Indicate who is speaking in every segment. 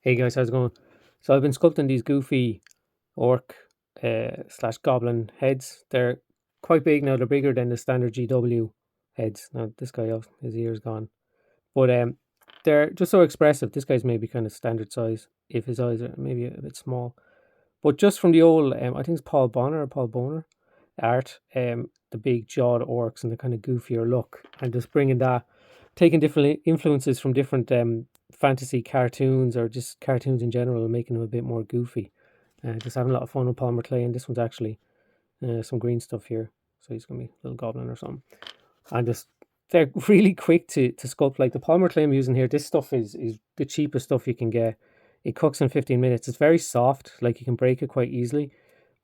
Speaker 1: Hey guys, how's it going? So I've been sculpting these goofy orc slash goblin heads. They're quite big now. They're bigger than the standard GW heads. Now this guy, his ear's gone, but they're just so expressive. This guy's maybe kind of standard size if his eyes are maybe a bit small. But just from the old, I think it's Paul Boner art, the big jawed orcs and the kind of goofier look, and just bringing that, taking different influences from different fantasy cartoons or just cartoons in general, and making them a bit more goofy. Just having a lot of fun with polymer clay, and this one's actually some green stuff here, so he's gonna be a little goblin or something. And just they're really quick to sculpt. Like the polymer clay I'm using here, this stuff is the cheapest stuff you can get. It cooks in 15 minutes. It's very soft, like you can break it quite easily,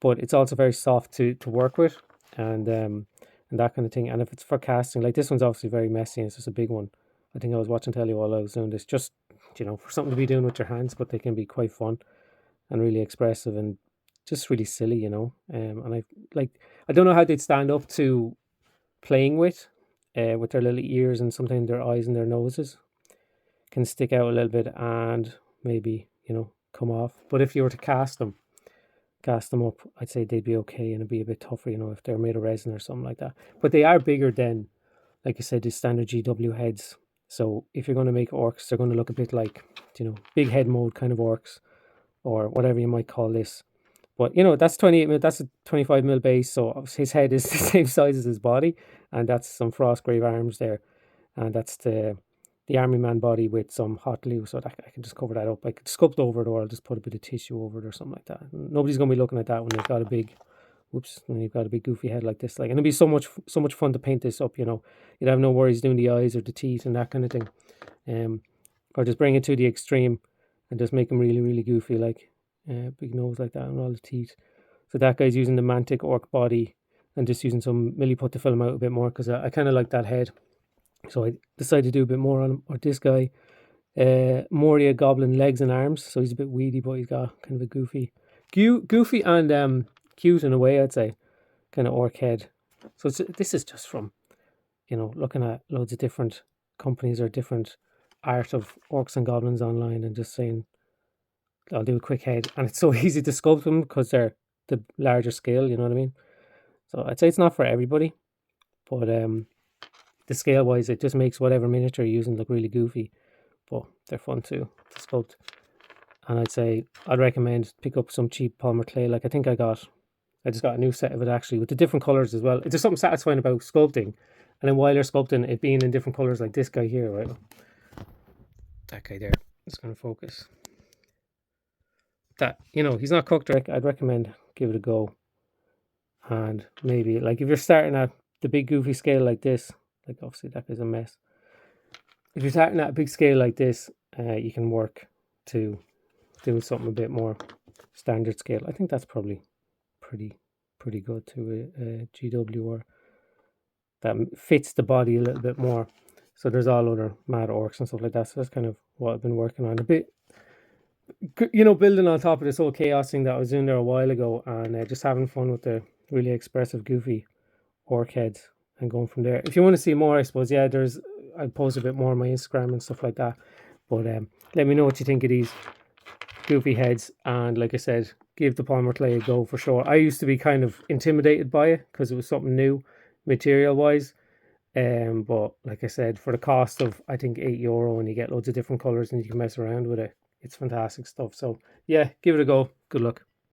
Speaker 1: but it's also very soft to work with, and that kind of thing. And if it's for casting, like this one's obviously very messy and it's just a big one. I think I was watching telly while I was doing this, just for something to be doing with your hands, but they can be quite fun and really expressive and just really silly. And I don't know how they'd stand up to playing with their little ears, and sometimes their eyes and their noses can stick out a little bit and maybe come off. But if you were to cast them up, I'd say they'd be okay, and it'd be a bit tougher, if they're made of resin or something like that. But they are bigger than, like I said, the standard GW heads. So if you're going to make orcs, they're going to look a bit like, big head mode kind of orcs, or whatever you might call this. But that's 28 mil. That's a 25 mil base. So his head is the same size as his body, and that's some Frostgrave arms there, and that's the army man body with some hot glue, so that I can just cover that up. I could sculpt over it, or I'll just put a bit of tissue over it or something like that. Nobody's gonna be looking at that when they've got a big, when you've got a big goofy head like this. Like, and it'd be so much fun to paint this up. You'd have no worries doing the eyes or the teeth and that kind of thing, or just bring it to the extreme and just make them really really goofy, like big nose like that and all the teeth. So that guy's using the Mantic orc body and just using some milliput to fill him out a bit more, because I kind of like that head. So I decided to do a bit more on him. Or this guy, Moria goblin legs and arms. So he's a bit weedy, but he's got kind of a goofy and cute in a way, I'd say, kind of orc head. So this is just from, looking at loads of different companies or different art of orcs and goblins online, and just saying, I'll do a quick head. And it's so easy to sculpt them because they're the larger scale, you know what I mean? So I'd say it's not for everybody, but the scale wise, it just makes whatever miniature you're using look really goofy, but they're fun to sculpt. And I'd say I'd recommend pick up some cheap polymer clay. Like I just got a new set of it actually with the different colors as well. It's just something satisfying about sculpting, and then while you're sculpting, it being in different colors, like this guy here, right? That guy there. It's going to focus. That he's not cooked. I'd recommend give it a go. And maybe like if you're starting at the big goofy scale like this, like obviously that guy's a mess. If you're starting at a big scale like this, you can work to do something a bit more standard scale. I think that's probably pretty good to a GW, or that fits the body a little bit more. So there's all other mad orcs and stuff like that. So that's kind of what I've been working on a bit. Building on top of this whole chaos thing that I was doing there a while ago, and just having fun with the really expressive, goofy orc heads, and going from there. If you want to see more, I suppose, I post a bit more on my Instagram and stuff like that. But let me know what you think of these goofy heads, and like I said, give the polymer clay a go for sure. I used to be kind of intimidated by it because it was something new material wise, but like I said, for the cost of I think €8, and you get loads of different colors and you can mess around with it, it's fantastic stuff. So yeah, give it a go. Good luck.